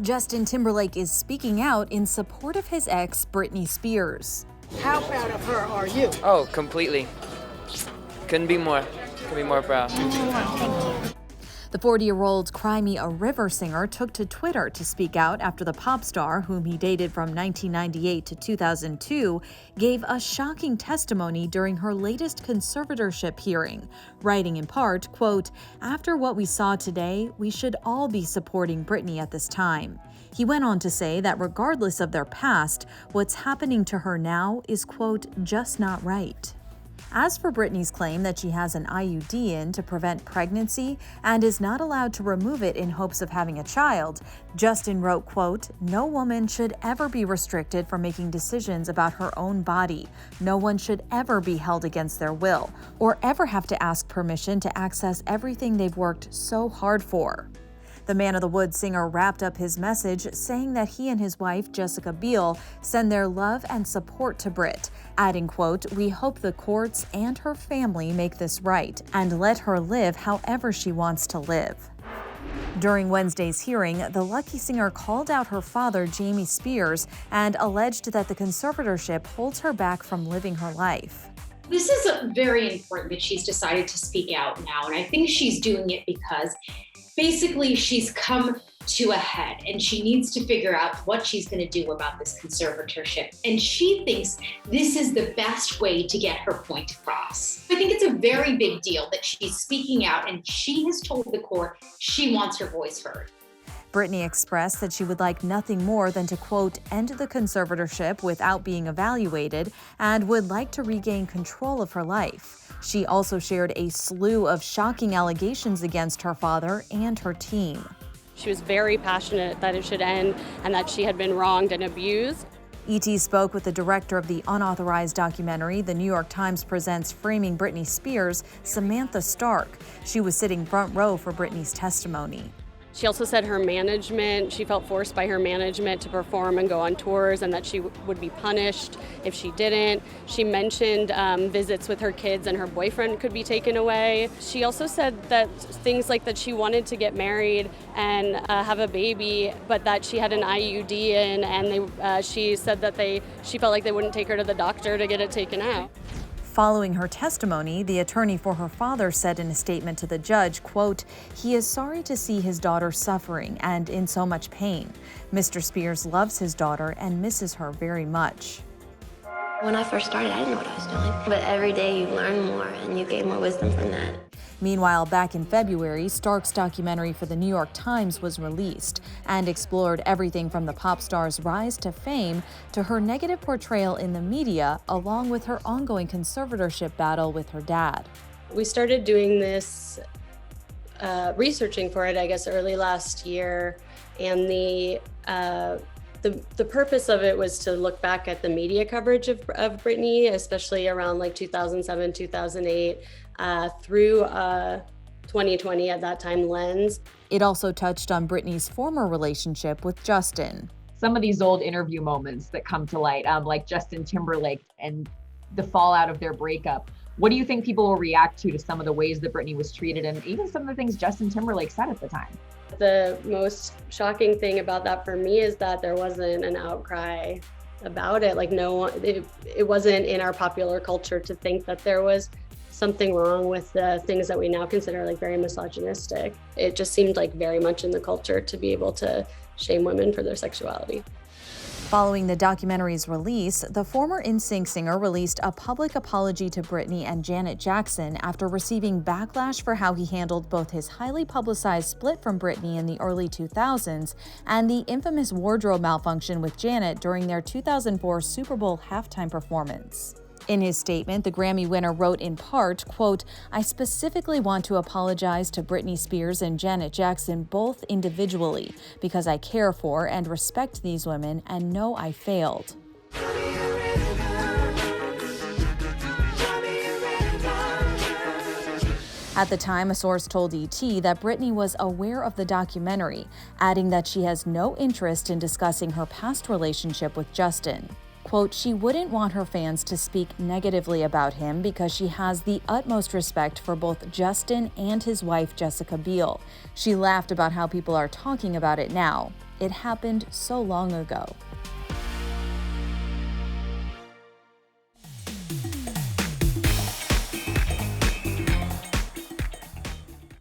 Justin Timberlake is speaking out in support of his ex, Britney Spears. How proud of her are you? Oh, completely. Couldn't be more proud. The 40-year-old Cry Me a River singer took to Twitter to speak out after the pop star, whom he dated from 1998 to 2002, gave a shocking testimony during her latest conservatorship hearing, writing in part, quote, "After what we saw today, we should all be supporting Britney at this time." He went on to say that regardless of their past, what's happening to her now is, quote, "just not right." As for Britney's claim that she has an IUD in to prevent pregnancy and is not allowed to remove it in hopes of having a child, Justin wrote, quote, "No woman should ever be restricted from making decisions about her own body. No one should ever be held against their will, or ever have to ask permission to access everything they've worked so hard for." The Man of the Woods singer wrapped up his message saying that he and his wife, Jessica Biel, send their love and support to Brit, adding, quote, "We hope the courts and her family make this right and let her live however she wants to live." During Wednesday's hearing, the Lucky singer called out her father, Jamie Spears, and alleged that the conservatorship holds her back from living her life. This is very important that she's decided to speak out now, and I think she's doing it because basically she's come to a head and she needs to figure out what she's going to do about this conservatorship. And she thinks this is the best way to get her point across. I think it's a very big deal that she's speaking out and she has told the court she wants her voice heard. Britney expressed that she would like nothing more than to, quote, "end the conservatorship without being evaluated and would like to regain control of her life." She also shared a slew of shocking allegations against her father and her team. She was very passionate that it should end and that she had been wronged and abused. ET spoke with the director of the unauthorized documentary The New York Times Presents Framing Britney Spears, Samantha Stark. She was sitting front row for Britney's testimony. She also said she felt forced by her management to perform and go on tours and that she would be punished if she didn't. She mentioned visits with her kids and her boyfriend could be taken away. She also said that things like that she wanted to get married and have a baby, but that she had an IUD in, and she said that she felt like they wouldn't take her to the doctor to get it taken out. Following her testimony, the attorney for her father said in a statement to the judge, quote, "He is sorry to see his daughter suffering and in so much pain. Mr. Spears loves his daughter and misses her very much." When I first started, I didn't know what I was doing. But every day you learn more and you gain more wisdom from that. Meanwhile, back in February, Stark's documentary for the New York Times was released and explored everything from the pop star's rise to fame to her negative portrayal in the media, along with her ongoing conservatorship battle with her dad. We started doing this, researching for it, I guess, early last year, and the purpose of it was to look back at the media coverage of Britney, especially around like 2007, 2008, through 2020 at that time lens. It also touched on Britney's former relationship with Justin. Some of these old interview moments that come to light, like Justin Timberlake and the fallout of their breakup. What do you think people will react to some of the ways that Britney was treated and even some of the things Justin Timberlake said at the time? The most shocking thing about that for me is that there wasn't an outcry about it. Like it wasn't in our popular culture to think that there was something wrong with the things that we now consider like very misogynistic. It just seemed like very much in the culture to be able to shame women for their sexuality. Following the documentary's release, the former NSYNC singer released a public apology to Britney and Janet Jackson after receiving backlash for how he handled both his highly publicized split from Britney in the early 2000s and the infamous wardrobe malfunction with Janet during their 2004 Super Bowl halftime performance. In his statement, the Grammy winner wrote in part, quote, "I specifically want to apologize to Britney Spears and Janet Jackson both individually because I care for and respect these women and know I failed." At the time, a source told ET that Britney was aware of the documentary, adding that she has no interest in discussing her past relationship with Justin. Quote, "She wouldn't want her fans to speak negatively about him because she has the utmost respect for both Justin and his wife, Jessica Biel. She laughed about how people are talking about it now. It happened so long ago.